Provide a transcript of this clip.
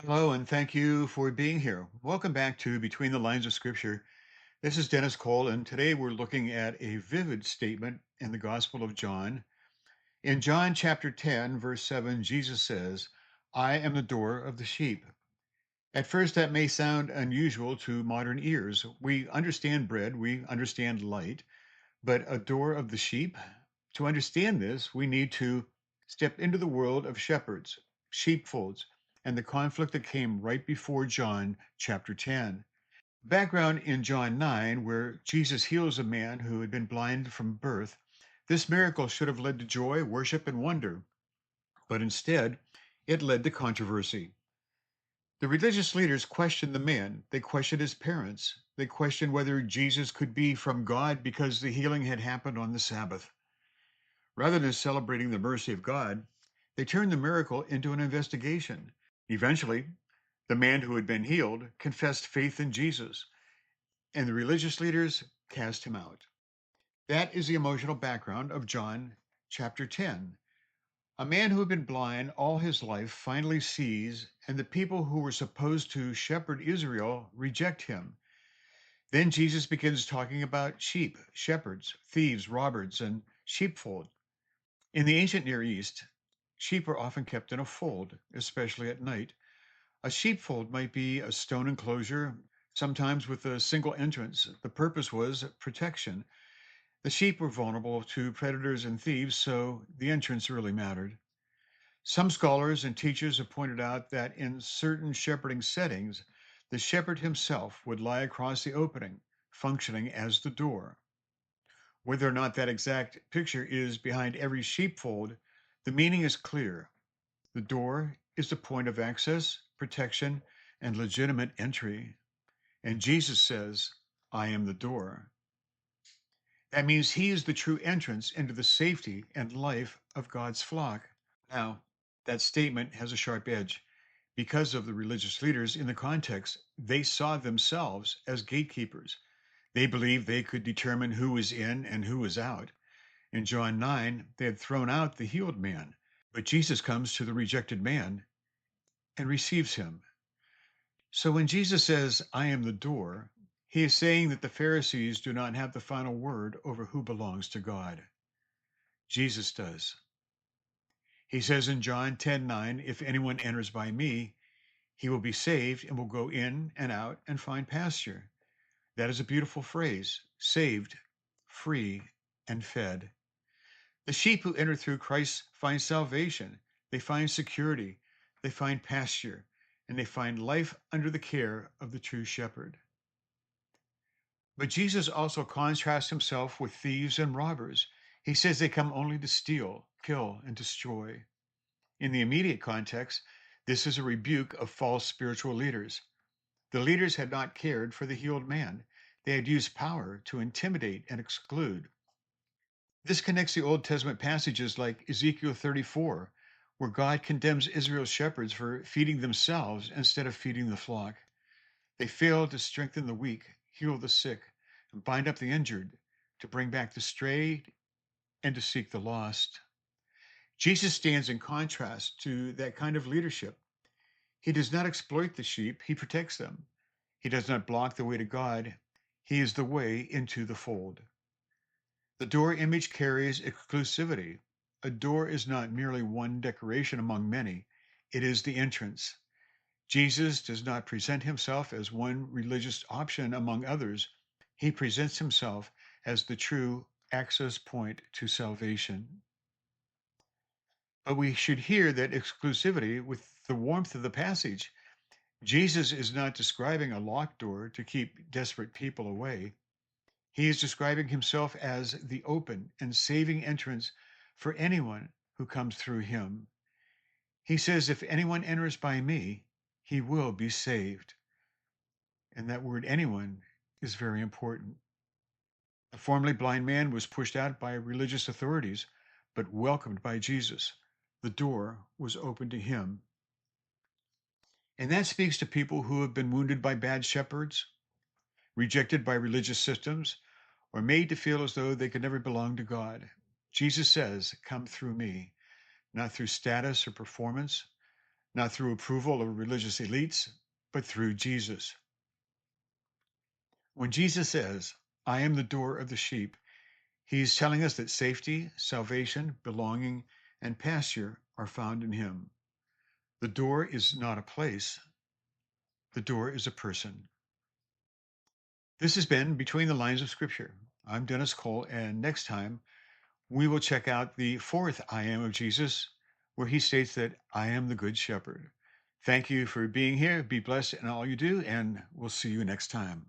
Hello, and thank you for being here. Welcome back to Between the Lines of Scripture. This is Dennis Cole, and today we're looking at a vivid statement in the Gospel of John. In John chapter 10, verse 7, Jesus says, I am the door of the sheep. At first, that may sound unusual to modern ears. We understand bread, we understand light, but a door of the sheep? To understand this, we need to step into the world of shepherds, sheepfolds, and the conflict that came right before John chapter 10. Background in John 9, where Jesus heals a man who had been blind from birth. This miracle should have led to joy, worship, and wonder, but instead, it led to controversy. The religious leaders questioned the man. They questioned his parents. They questioned whether Jesus could be from God because the healing had happened on the Sabbath. Rather than celebrating the mercy of God, they turned the miracle into an investigation. Eventually, the man who had been healed confessed faith in Jesus, and the religious leaders cast him out. That is the emotional background of John chapter 10. A man who had been blind all his life finally sees, and the people who were supposed to shepherd Israel reject him. Then Jesus begins talking about sheep, shepherds, thieves, robbers, and sheepfold. In the ancient Near East, sheep were often kept in a fold, especially at night. A sheepfold might be a stone enclosure, sometimes with a single entrance. The purpose was protection. The sheep were vulnerable to predators and thieves, so the entrance really mattered. Some scholars and teachers have pointed out that in certain shepherding settings, the shepherd himself would lie across the opening, functioning as the door. Whether or not that exact picture is behind every sheepfold, the meaning is clear. The door is the point of access, protection, and legitimate entry. And Jesus says, I am the door. That means he is the true entrance into the safety and life of God's flock. Now, that statement has a sharp edge. Because of the religious leaders in the context, they saw themselves as gatekeepers. They believed they could determine who was in and who was out. In John 9, they had thrown out the healed man, but Jesus comes to the rejected man and receives him. So when Jesus says, I am the door, he is saying that the Pharisees do not have the final word over who belongs to God. Jesus does. He says in John 10:9, if anyone enters by me, he will be saved and will go in and out and find pasture. That is a beautiful phrase, saved, free, and fed. The sheep who enter through Christ find salvation, they find security, they find pasture, and they find life under the care of the true shepherd. But Jesus also contrasts himself with thieves and robbers. He says they come only to steal, kill, and destroy. In the immediate context, this is a rebuke of false spiritual leaders. The leaders had not cared for the healed man. They had used power to intimidate and exclude. This connects the Old Testament passages like Ezekiel 34, where God condemns Israel's shepherds for feeding themselves instead of feeding the flock. They failed to strengthen the weak, heal the sick, and bind up the injured, to bring back the strayed and to seek the lost. Jesus stands in contrast to that kind of leadership. He does not exploit the sheep, he protects them. He does not block the way to God, he is the way into the fold. The door image carries exclusivity. A door is not merely one decoration among many, it is the entrance. Jesus does not present himself as one religious option among others. He presents himself as the true access point to salvation. But we should hear that exclusivity with the warmth of the passage. Jesus is not describing a locked door to keep desperate people away. He is describing himself as the open and saving entrance for anyone who comes through him. He says, if anyone enters by me, he will be saved. And that word anyone is very important. The formerly blind man was pushed out by religious authorities, but welcomed by Jesus. The door was open to him. And that speaks to people who have been wounded by bad shepherds, rejected by religious systems, or made to feel as though they could never belong to God. Jesus says, come through me, not through status or performance, not through approval of religious elites, but through Jesus. When Jesus says, I am the door of the sheep, he's telling us that safety, salvation, belonging, and pasture are found in him. The door is not a place, the door is a person. This has been Between the Lines of Scripture. I'm Dennis Cole, and next time we will check out the fourth I am of Jesus, where he states that I am the Good Shepherd. Thank you for being here. Be blessed in all you do, and we'll see you next time.